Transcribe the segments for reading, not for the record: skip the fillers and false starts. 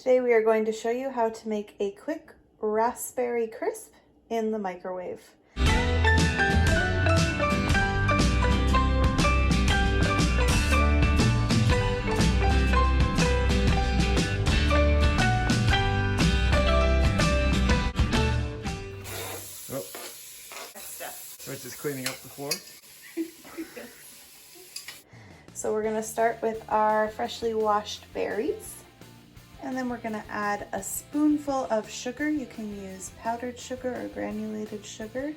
Today we are going to show you how to make a quick raspberry crisp in the microwave. Oh. So it's just cleaning up the floor. So we're going to start with our freshly washed berries. And then we're going to add a spoonful of sugar. You can use powdered sugar or granulated sugar.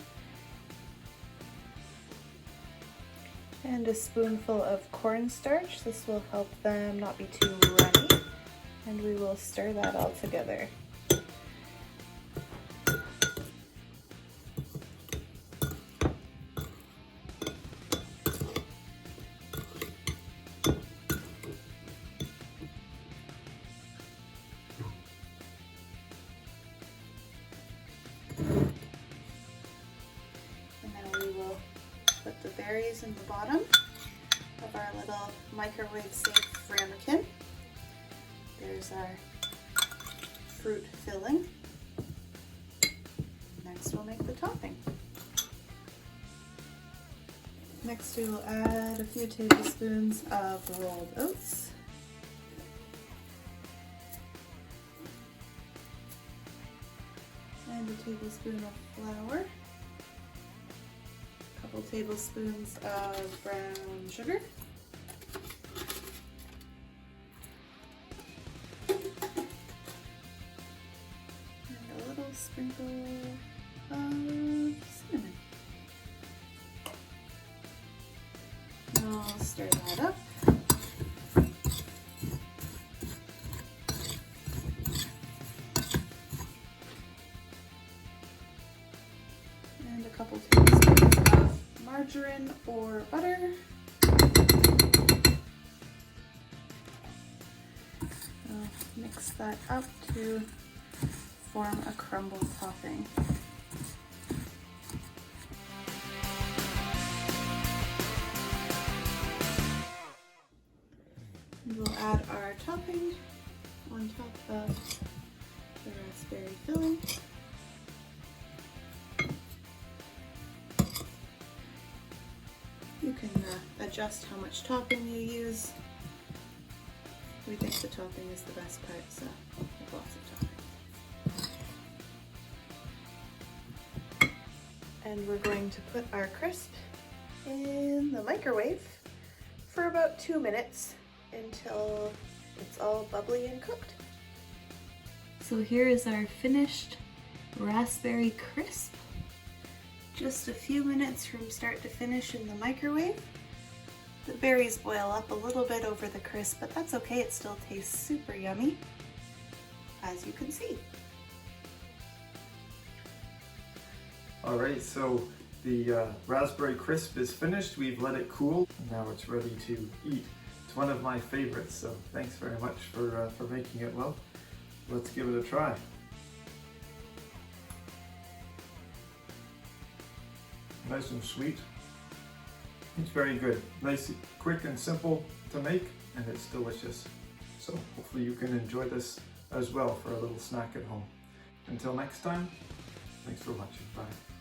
And a spoonful of cornstarch. This will help them not be too runny. And we will stir that all together. Put the berries in the bottom of our little microwave safe ramekin. There's our fruit filling. Next we'll make the topping. Next we will add a few tablespoons of rolled oats. And a tablespoon of flour. Couple tablespoons of brown sugar. And a little sprinkle of cinnamon. I'll stir that up. And a couple tablespoons of margarine or butter. I'll mix that up to form a crumble topping. And we'll add our topping on top of the raspberry filling. You can adjust how much topping you use. We think the topping is the best part, so make lots of topping. And we're going to put our crisp in the microwave for about 2 minutes until it's all bubbly and cooked. So here is our finished raspberry crisp. Just a few minutes from start to finish in the microwave. The berries boil up a little bit over the crisp, but that's okay, it still tastes super yummy, as you can see. Alright, so the raspberry crisp is finished. We've let it cool. Now it's ready to eat. It's one of my favorites, so thanks very much for making it. Well, let's give it a try. Nice and sweet. It's very good. Nice, quick and simple to make, and it's delicious. So hopefully you can enjoy this as well for a little snack at home. Until next time, thanks for watching. Bye.